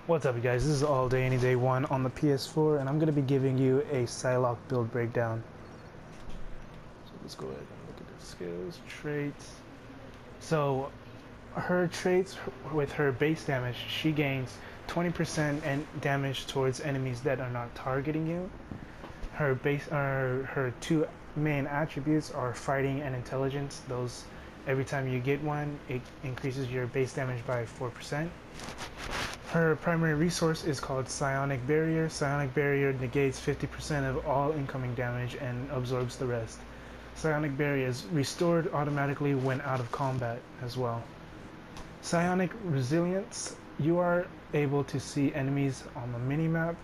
What's up, you guys? This is All Day Any Day 1 on the PS4, and I'm going to be giving you a Psylocke build breakdown. So let's go ahead and look at the skills, traits. So, her traits, with her base damage, she gains 20% and damage towards enemies that are not targeting you. Her two main attributes are fighting and intelligence. Those, every time you get one, it increases your base damage by 4%. Her primary resource is called Psionic Barrier. Psionic Barrier negates 50% of all incoming damage and absorbs the rest. Psionic Barrier is restored automatically when out of combat as well. Psionic Resilience. You are able to see enemies on the minimap.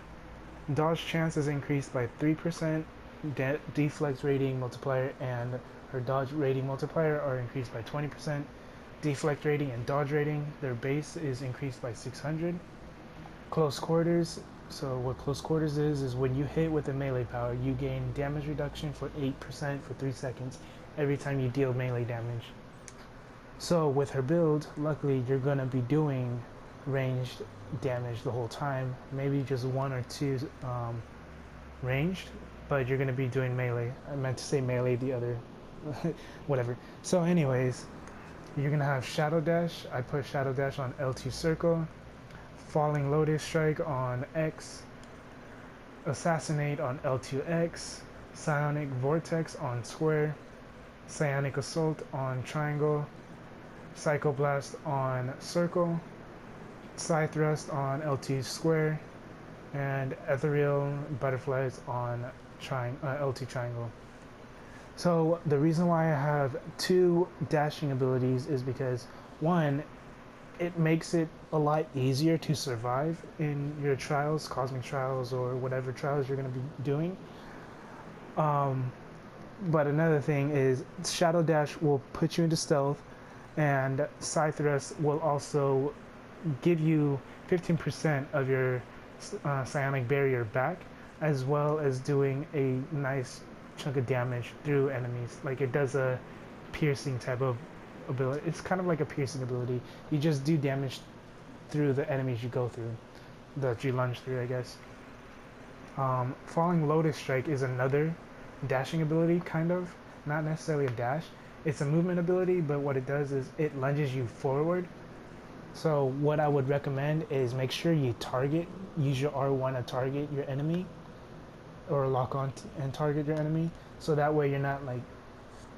Dodge chance is increased by 3%. Deflect rating multiplier and her dodge rating multiplier are increased by 20%. Deflect rating and dodge rating, their base is increased by 600. Close quarters. So what close quarters is when you hit with a melee power, you gain damage reduction for 8% for 3 seconds every time you deal melee damage. So with her build, luckily you're going to be doing ranged damage the whole time. Maybe just one or two ranged, but you're going to be doing melee. I meant to say melee, the other whatever. So anyways, you're going to have Shadow Dash. I put Shadow Dash on L2 circle. Falling Lotus Strike on X. Assassinate on L2X. Psionic Vortex on square. Psionic Assault on triangle. Psychoblast on circle. Psy Thrust on L2 square. And Ethereal Butterflies on L2 triangle. So the reason why I have two dashing abilities is because, one, it makes it a lot easier to survive in your trials, cosmic trials, or whatever trials you're going to be doing. But another thing is Shadow Dash will put you into stealth, and Psy Thrust will also give you 15% of your psionic barrier back, as well as doing a nice chunk of damage through enemies. Like, it does a piercing type of ability. It's kind of like a piercing ability. You just do damage through the enemies you go through, that you lunge through, I guess. Falling Lotus Strike is another dashing ability, kind of. Not necessarily a dash. It's a movement ability, but what it does is it lunges you forward. So what I would recommend is make sure you use your R1 to target your enemy, or lock on and target your enemy, so that way you're not like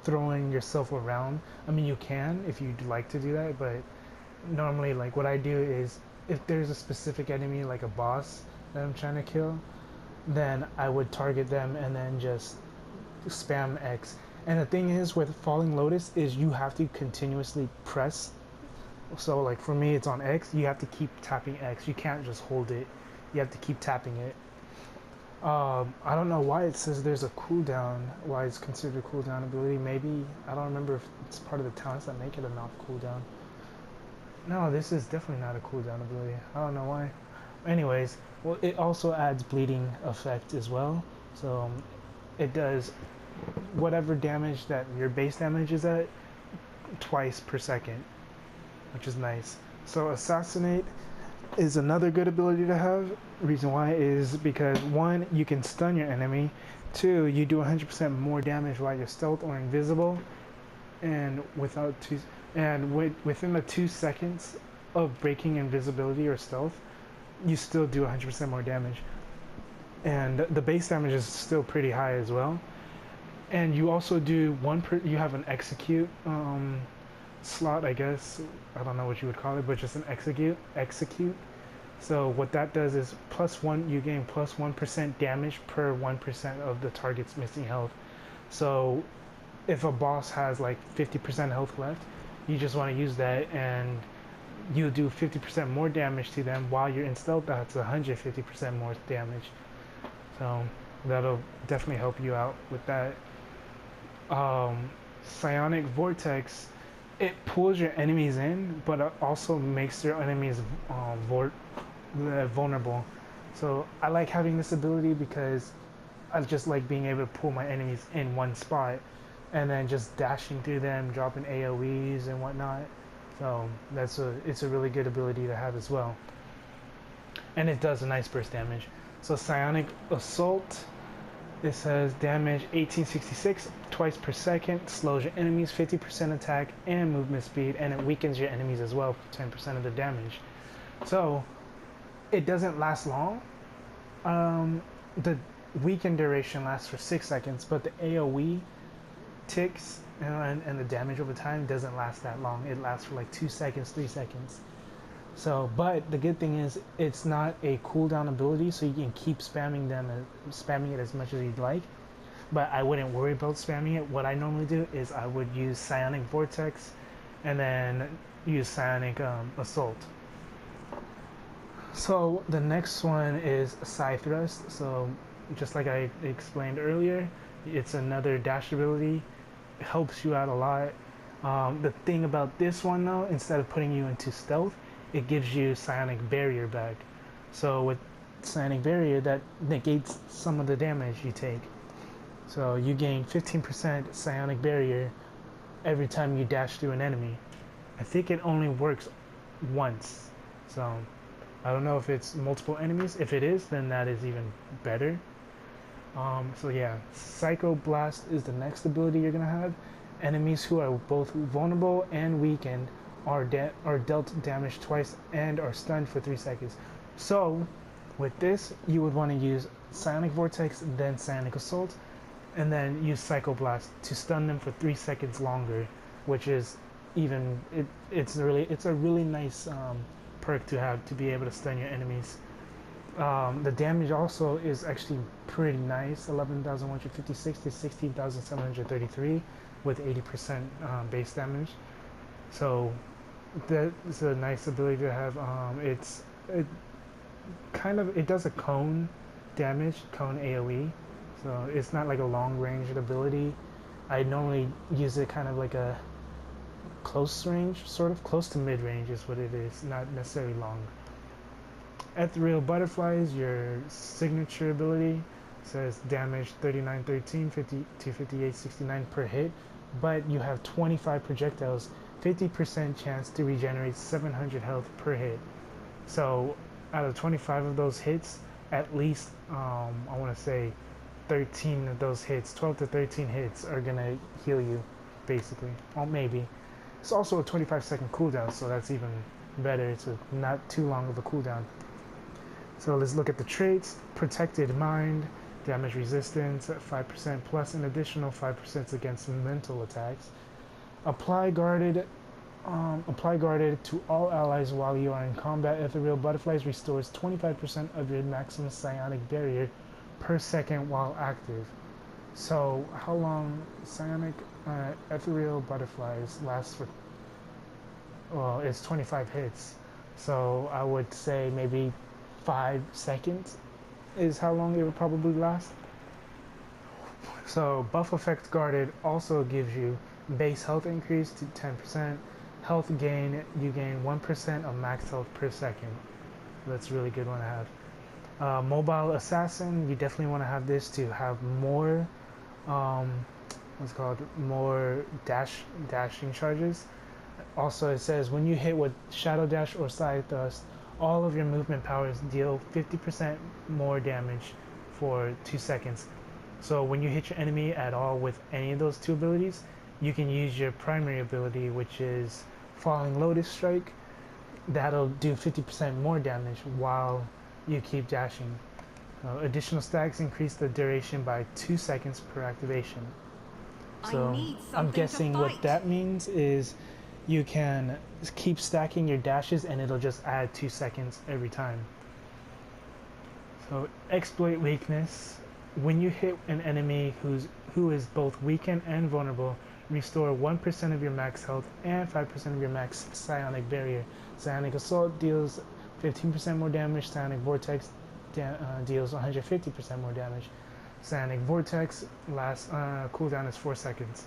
throwing yourself around. I mean, you can if you'd like to do that, but normally, like, what I do is if there's a specific enemy, like a boss that I'm trying to kill, then I would target them and then just spam X. And the thing is with Falling Lotus is you have to continuously press. So like for me, it's on X. You have to keep tapping X. You can't just hold it. You have to keep tapping it. I don't know why it says there's a cooldown, why it's considered a cooldown ability. Maybe, I don't remember if it's part of the talents that make it a not cooldown. No, this is definitely not a cooldown ability. I don't know why. Anyways, well, it also adds bleeding effect as well. So it does whatever damage that your base damage is at twice per second, which is nice. So Assassinate is another good ability to have. Reason why is because, one, you can stun your enemy. Two, you do 100% more damage while you're stealth or invisible, and within the 2 seconds of breaking invisibility or stealth, you still do 100% more damage, and the base damage is still pretty high as well. And you also do you have an execute slot, I guess. I don't know what you would call it, but just an execute. So what that does is you gain plus 1% damage per 1% of the target's missing health. So if a boss has like 50% health left, you just want to use that, and you do 50% more damage to them while you're in stealth. That's 150% more damage. So that'll definitely help you out with that. Psionic Vortex, it pulls your enemies in, but it also makes your enemies vulnerable. So I like having this ability because I just like being able to pull my enemies in one spot and then just dashing through them, dropping AoEs and whatnot. So it's a really good ability to have as well. and it does a nice burst damage. So Psionic Assault, it says damage 1866 twice per second, slows your enemies 50% attack and movement speed, and it weakens your enemies as well for 10% of the damage. So it doesn't last long. The weaken duration lasts for 6 seconds, but the AoE ticks and the damage over time doesn't last that long. It lasts for like 2 seconds, 3 seconds. So, but the good thing is it's not a cooldown ability, so you can keep spamming spamming it as much as you'd like. But I wouldn't worry about spamming it. What I normally do is I would use Psionic Vortex, and then use Psionic Assault. So the next one is Psy Thrust. So just like I explained earlier, it's another dash ability. It helps you out a lot. The thing about this one though, instead of putting you into stealth, it gives you Psionic Barrier back. So with Psionic Barrier, that negates some of the damage you take. So you gain 15% Psionic Barrier every time you dash through an enemy. I think it only works once. So I don't know if it's multiple enemies. If it is, then that is even better. So yeah, Psycho Blast is the next ability you're gonna have. Enemies who are both vulnerable and weakened are dealt damage twice and are stunned for 3 seconds. So with this, you would want to use Psionic Vortex, then Psionic Assault, and then use Psycho Blast to stun them for 3 seconds longer, which is it's a really nice perk to have, to be able to stun your enemies. The damage also is actually pretty nice, 11,156 to 16,733 with 80% base damage. So that's a nice ability to have. It does a cone damage, cone AoE, so it's not like a long ranged ability. I normally use it kind of like a close range, sort of close to mid range is what it is, not necessarily long. Ethereal Butterfly is your signature ability. It says damage 3913, 50 to 5869 per hit, but you have 25 projectiles, 50% chance to regenerate 700 health per hit. So out of 25 of those hits, at least I want to say 13 of those hits, 12 to 13 hits are gonna heal you, basically. Or maybe. It's also a 25-second cooldown, so that's even better. It's not too long of a cooldown. So let's look at the traits. Protected Mind, damage resistance at 5% plus an additional 5% against mental attacks. Apply guarded to all allies while you are in combat. Ethereal Butterflies restores 25% of your maximum psionic barrier per second while active. So how long psionic ethereal butterflies last for? Well, it's 25 hits. So I would say maybe 5 seconds is how long it would probably last. So buff effect guarded also gives you base health increase to 10%. Health gain, you gain 1% of max health per second. That's a really good one to have. Mobile Assassin, you definitely want to have this to have more more dashing charges. Also it says when you hit with Shadow Dash or Side Thrust, all of your movement powers deal 50% more damage for 2 seconds. So when you hit your enemy at all with any of those two abilities, you can use your primary ability, which is Falling Lotus Strike. That'll do 50% more damage while you keep dashing. Additional stacks increase the duration by 2 seconds per activation. So I'm guessing what that means is you can keep stacking your dashes and it'll just add 2 seconds every time. So exploit weakness. When you hit an enemy who is both weakened and vulnerable, restore 1% of your max health and 5% of your max psionic barrier. Psionic Assault deals 15% more damage. Psionic Vortex deals 150% more damage. Psionic Vortex last cooldown is 4 seconds.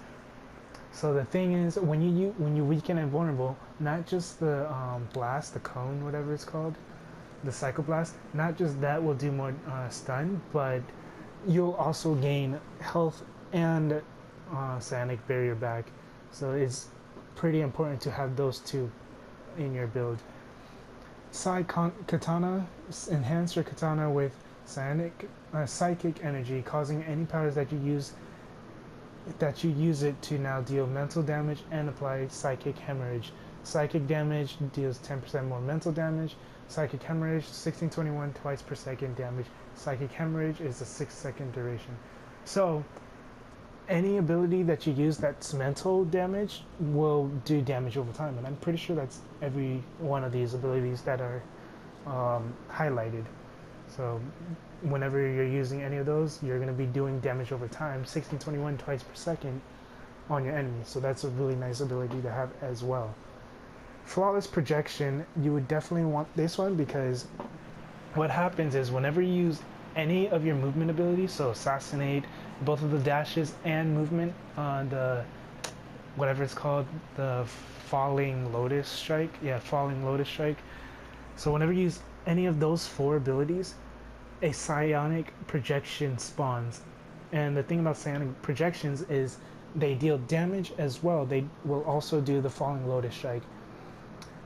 So the thing is, when you weaken and vulnerable, not just the blast, the cone, whatever it's called, the Psycho Blast, not just that will do more stun, but you'll also gain health and psionic barrier back. So it's pretty important to have those two in your build. Katana, enhance your katana with psychic energy, causing any powers that you use it to now deal mental damage and apply psychic hemorrhage. Psychic damage deals 10% more mental damage. Psychic hemorrhage 1621 twice per second damage. Psychic hemorrhage is a 6-second duration. So any ability that you use that's mental damage will do damage over time, and I'm pretty sure that's every one of these abilities that are highlighted. So whenever you're using any of those, you're going to be doing damage over time, 1621 twice per second on your enemies. So that's a really nice ability to have as well. Flawless projection, you would definitely want this one, because what happens is whenever you use any of your movement abilities, so assassinate, both of the dashes and movement on the whatever it's called, the falling lotus strike. Yeah, falling lotus strike. So whenever you use any of those 4 abilities, a psionic projection spawns. And the thing about psionic projections is they deal damage as well. They will also do the falling lotus strike.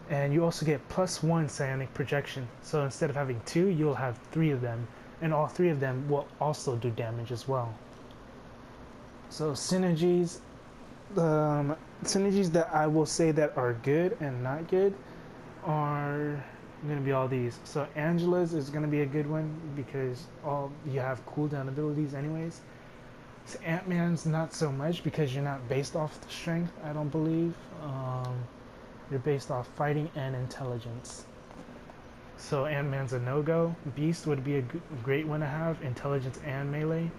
And you also get +1 psionic projection. So instead of having 2, you'll have 3 of them. And all 3 of them will also do damage as well. So synergies, synergies that I will say that are good and not good are going to be all these. So Angela's is going to be a good one because all you have cooldown abilities anyways. So Ant-Man's not so much because you're not based off the strength, I don't believe. You're based off fighting and intelligence. So Ant-Man's a no-go. Beast would be a great one to have, intelligence and melee.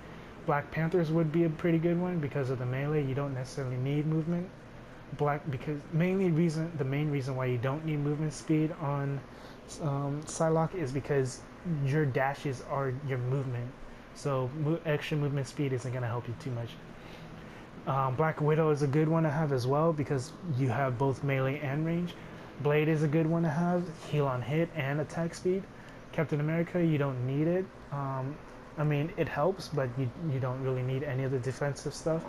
Black Panthers would be a pretty good one because of the melee. You don't necessarily need movement. Because the main reason why you don't need movement speed on Psylocke is because your dashes are your movement. So extra movement speed isn't going to help you too much. Black Widow is a good one to have as well because you have both melee and range. Blade is a good one to have, heal on hit and attack speed. Captain America, you don't need it. I mean, it helps, but you don't really need any of the defensive stuff.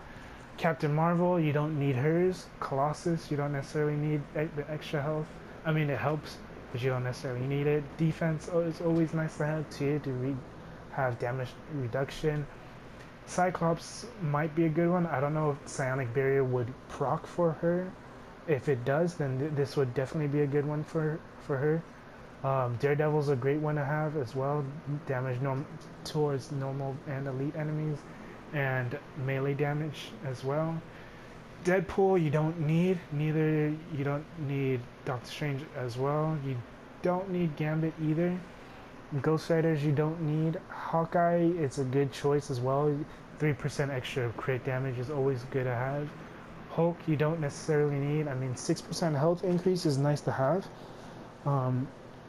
Captain Marvel, you don't need hers. Colossus, you don't necessarily need the extra health. I mean, it helps, but you don't necessarily need it. Defense is always nice to have too, to have damage reduction. Cyclops might be a good one. I don't know if Psionic Barrier would proc for her. If it does, then this would definitely be a good one for her. Daredevil's a great one to have as well. Damage towards normal and elite enemies, and melee damage as well. Deadpool you don't need. Neither you don't need Doctor Strange as well. You don't need Gambit either. Ghost Riders you don't need. Hawkeye, it's a good choice as well. 3% extra crit damage is always good to have. Hulk you don't necessarily need. I mean, 6% health increase is nice to have.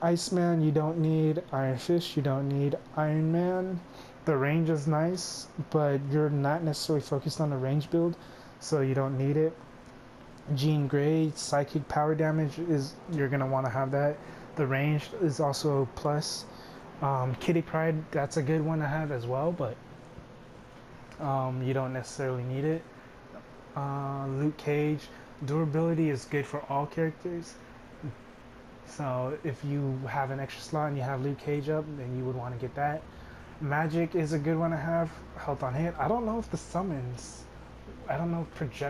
Iceman you don't need. Iron Fist you don't need. Iron Man, the range is nice, but you're not necessarily focused on the range build, so you don't need it. Jean Grey, psychic power damage is, you're going to want to have that. The range is also a plus. Kitty Pryde, that's a good one to have as well, but you don't necessarily need it. Luke Cage, durability is good for all characters. So if you have an extra slot and you have Luke Cage up, then you would want to get that. Magic is a good one to have. Health on hit. I don't know if the summons, I don't know if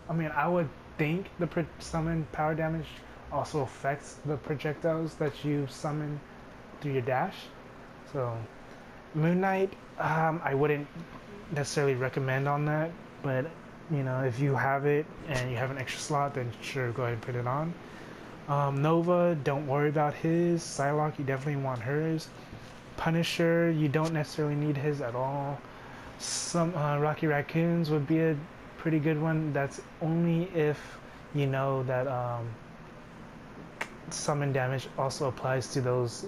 I mean, I would think the summon power damage also affects the projectiles that you summon through your dash. So Moon Knight, I wouldn't necessarily recommend on that, but you know, if you have it and you have an extra slot, then sure, go ahead and put it on. Nova, don't worry about his. Psylocke, you definitely want hers. Punisher, you don't necessarily need his at all. Some Rocky Raccoons would be a pretty good one. That's only if you know that summon damage also applies to those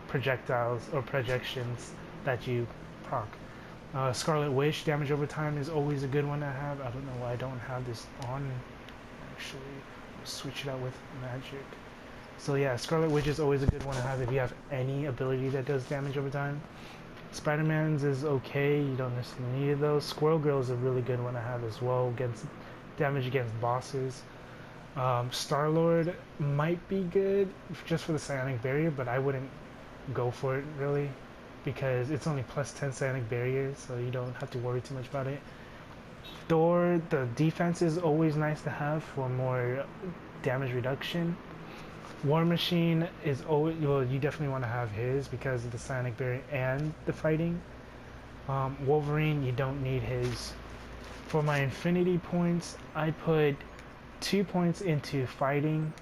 projectiles or projections that you proc. Scarlet Witch, damage over time is always a good one to have. I don't know why I don't have this on. Actually, switch it out with magic. So yeah, Scarlet Witch is always a good one to have if you have any ability that does damage over time. Spider-Man's is okay, you don't necessarily need those. Squirrel Girl is a really good one to have as well, against damage against bosses. Star-Lord might be good just for the psionic barrier, but I wouldn't go for it really because it's only plus 10 psionic barrier, so you don't have to worry too much about it. Thor, the defense is always nice to have for more damage reduction. War Machine is always, well, you definitely want to have his because of the psionic barrier and the fighting. Wolverine, you don't need his. For my infinity points, I put 2 points into fighting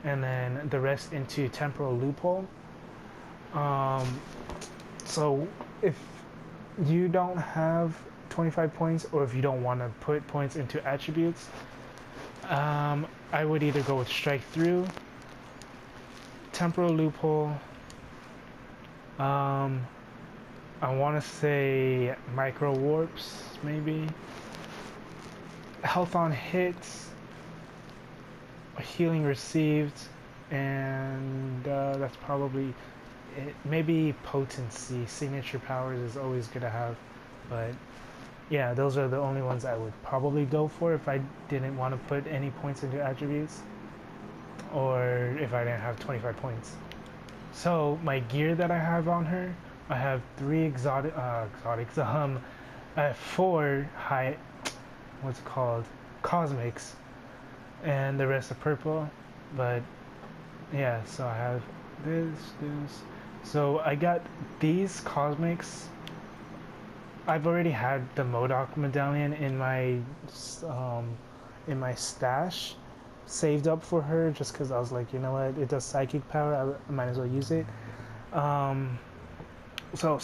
and then the rest into temporal loophole. So if you don't have 25 points or if you don't want to put points into attributes, I would either go with strike through, temporal loophole, I want to say micro warps maybe, health on hits, healing received, and that's probably it. Maybe potency, signature powers is always good to have, but yeah, those are the only ones I would probably go for if I didn't want to put any points into attributes or if I didn't have 25 points. So my gear that I have on her, I have 3 exotics, I have 4 high, what's it called, cosmics, and the rest are purple. But yeah, so I have this. So I got these cosmics. I've already had the MODOK medallion in my stash, saved up for her, just because I was like, you know what, it does psychic power, I might as well use it. So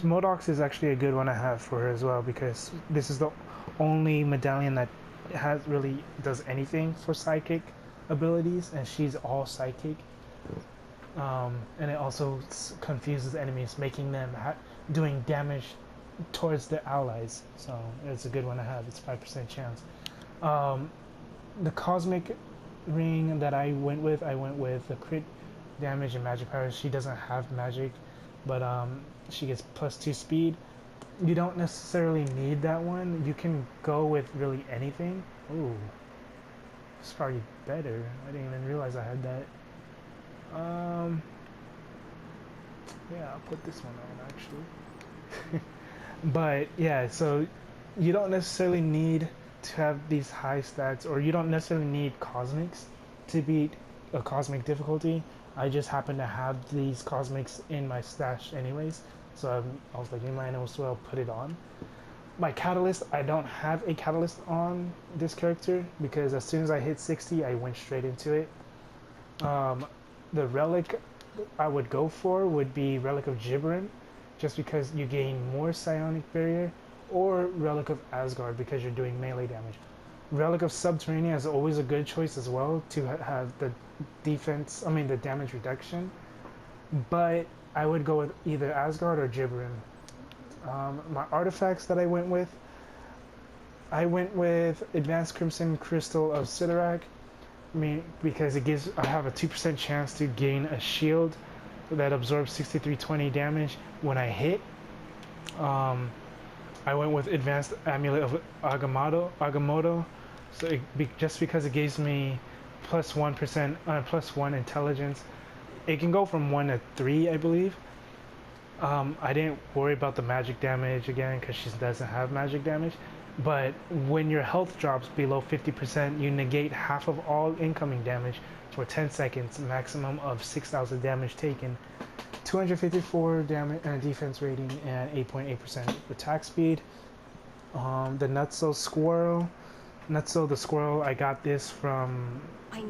MODOK is actually a good one to have for her as well, because this is the only medallion that really does anything for psychic abilities, and she's all psychic. And it also confuses enemies, making them doing damage towards the allies, so it's a good one to have. It's 5% chance. The cosmic ring that I went with the crit damage and magic powers. She doesn't have magic, but she gets +2 speed. You don't necessarily need that one. You can go with really anything. Ooh, it's probably better. I didn't even realize I had that. Yeah, I'll put this one on actually. But yeah, so you don't necessarily need to have these high stats, or you don't necessarily need cosmics to beat a cosmic difficulty. I just happen to have these cosmics in my stash anyways, so I was like, you might as well put it on. My catalyst, I don't have a catalyst on this character because as soon as I hit 60, I went straight into it. The relic I would go for would be Relic of Gibran, just because you gain more psionic barrier, or Relic of Asgard because you're doing melee damage. Relic of Subterranea is always a good choice as well to have the the damage reduction, but I would go with either Asgard or Gibran. My artifacts that I went with Advanced Crimson Crystal of Synergies, because I have a 2% chance to gain a shield that absorbs 6320 damage when I hit. I went with Advanced Amulet of Agamotto, so just because it gives me +1%, +1 intelligence. It can go from 1 to 3, I believe. I didn't worry about the magic damage again because she doesn't have magic damage. But when your health drops below 50%, you negate half of all incoming damage for 10 seconds, maximum of 6,000 damage taken, 254 damage defense rating, and 8.8% attack speed. The Nutso the Squirrel, I got this from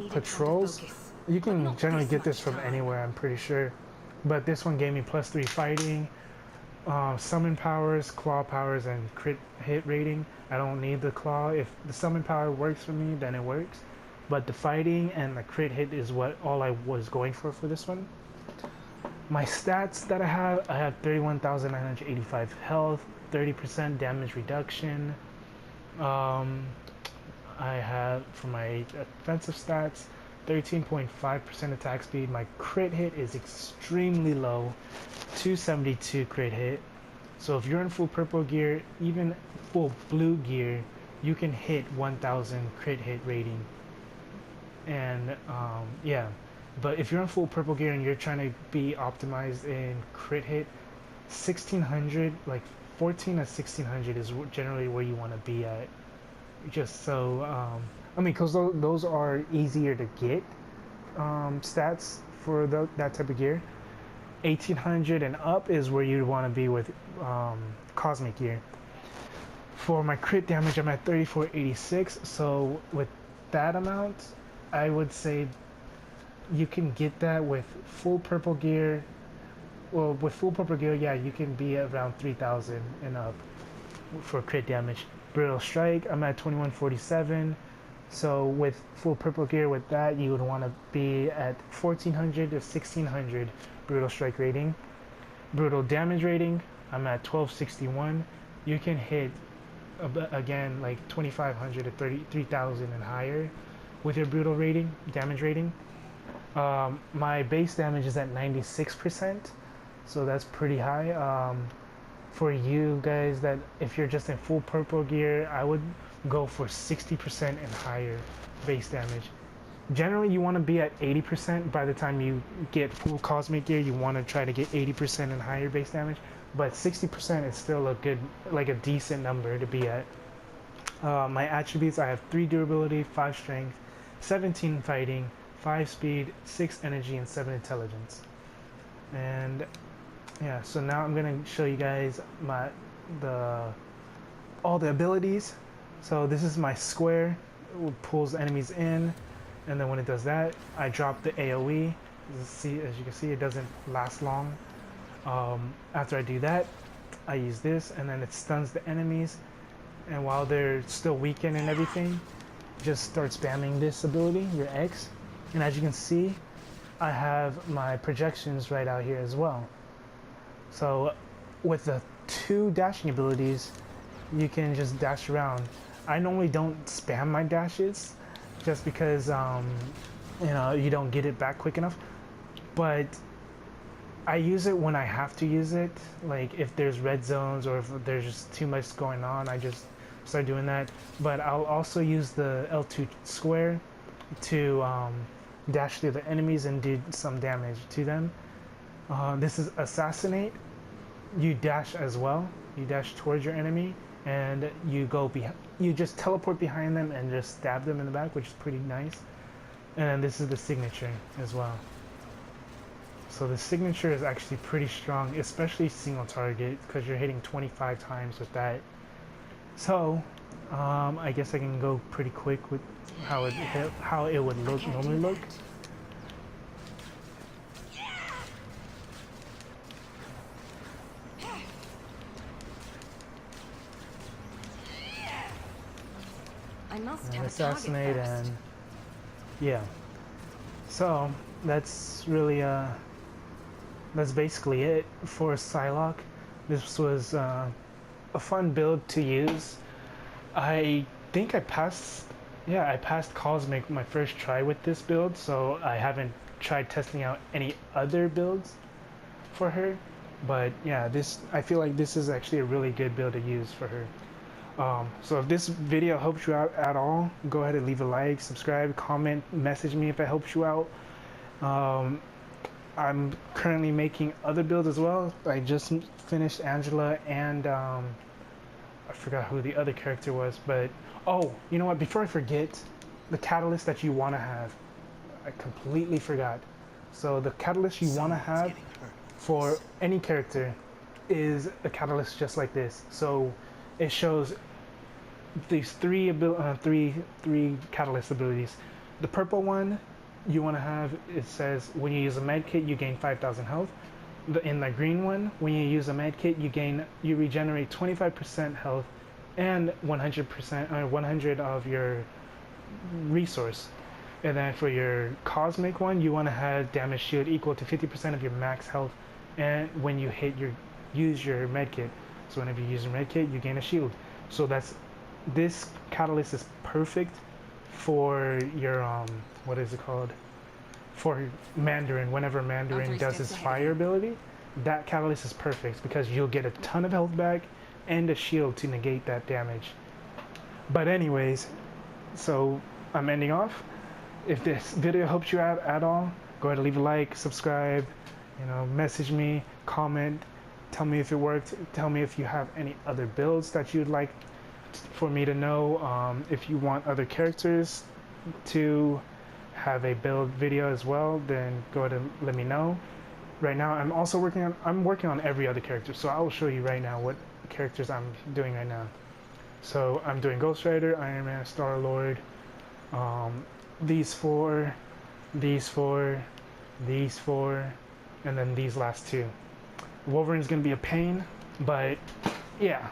Patrols. You can generally get this from anywhere, I'm pretty sure. But this one gave me +3 fighting, summon powers, claw powers, and crit hit rating. I don't need the claw. If the summon power works for me, then it works. But the fighting and the crit hit is all I was going for this one. My stats that I have 31,985 health, 30% damage reduction. I have, for my offensive stats, 13.5% attack speed. My crit hit is extremely low, 272 crit hit. So if you're in full purple gear, even full blue gear, you can hit 1,000 crit hit rating. And yeah, but if you're in full purple gear and you're trying to be optimized in crit hit, 1600, like 14 to 1600 is generally where you want to be at. Just so, I mean, because those are easier to get stats for that type of gear. 1800 and up is where you'd want to be with cosmic gear. For my crit damage, I'm at 3486, so with that amount, I would say you can get that with full purple gear. Well, with full purple gear, yeah, you can be around 3000 and up for crit damage. Brutal strike, I'm at 2147. So with full purple gear, with that, you would want to be at 1400 to 1600 brutal strike rating. Brutal damage rating, I'm at 1261. You can hit again like 2500 to 3000 and higher with your brutal rating, damage rating. My base damage is at 96%, so that's pretty high. For you guys, that if you're just in full purple gear, I would go for 60% and higher base damage. Generally, you want to be at 80% by the time you get full cosmic gear. You want to try to get 80% and higher base damage, but 60% is still a good, like a decent number to be at. My attributes, I have 3 durability, 5 strength, 17 fighting, 5 speed, 6 energy, and 7 intelligence. And yeah, so now I'm gonna show you guys all the abilities. So this is my square, it pulls enemies in, and then when it does that, I drop the AoE. As you can see, it doesn't last long. After I do that, I use this, and then it stuns the enemies, and while they're still weakened and everything, just start spamming this ability, your X, and as you can see, I have my projections right out here as well. So with the 2 dashing abilities, you can just dash around. I normally don't spam my dashes just because you know, you don't get it back quick enough, but I use it when I have to use it. Like if there's red zones or if there's just too much going on, I just start doing that. But I'll also use the L2 square to dash through the enemies and do some damage to them. This is assassinate. You dash as well. You dash towards your enemy and you go behind. You just teleport behind them and just stab them in the back, which is pretty nice. And then this is the signature as well. So the signature is actually pretty strong, especially single target, because you're hitting 25 times with that. So I guess I can go pretty quick with how it would normally look. I must And have assassinate, a target first. and yeah. So that's really that's basically it for Psylocke. This was a fun build to use. I think I passed Cosmic my first try with this build, so I haven't tried testing out any other builds for her. But yeah, I feel like this is actually a really good build to use for her. So if this video helps you out at all, go ahead and leave a like, subscribe, comment, message me if it helps you out. I'm currently making other builds as well. I just finished Angela and I forgot who the other character was, but oh, you know what, before I forget, the catalyst that you want to have, I completely forgot. So the catalyst you want to have for any character is a catalyst just like this. So it shows these three catalyst abilities. The purple one you want to have, it says when you use a med kit you gain 5,000 health. In the green one, when you use a med kit you regenerate 25% health and 100% 100 of your resource. And then for your cosmic one, you want to have damage shield equal to 50% of your max health, and when you use your med kit. So whenever you use your med kit, you gain a shield. So this catalyst is perfect for your what is it called? For Mandarin. Whenever Mandarin does his fire ability, that catalyst is perfect because you'll get a ton of health back and a shield to negate that damage. But anyways, so I'm ending off. if this video helps you out at all, go ahead and leave a like, subscribe, message me, comment, tell me if it worked, tell me if you have any other builds that you'd like for me to know. If you want other characters to have a build video as well, then go ahead and let me know. Right now I'm working on every other character, so I will show you right now what characters I'm doing right now. So I'm doing Ghost Rider, Iron Man, Star-Lord, these four, these four, these four, and then these last two. Wolverine's gonna be a pain, but yeah,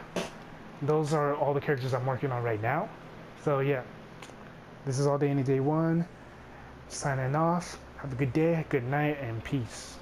those are all the characters I'm working on right now. So yeah, this is All Day Any Day 1, signing off. Have a good day, good night, and peace.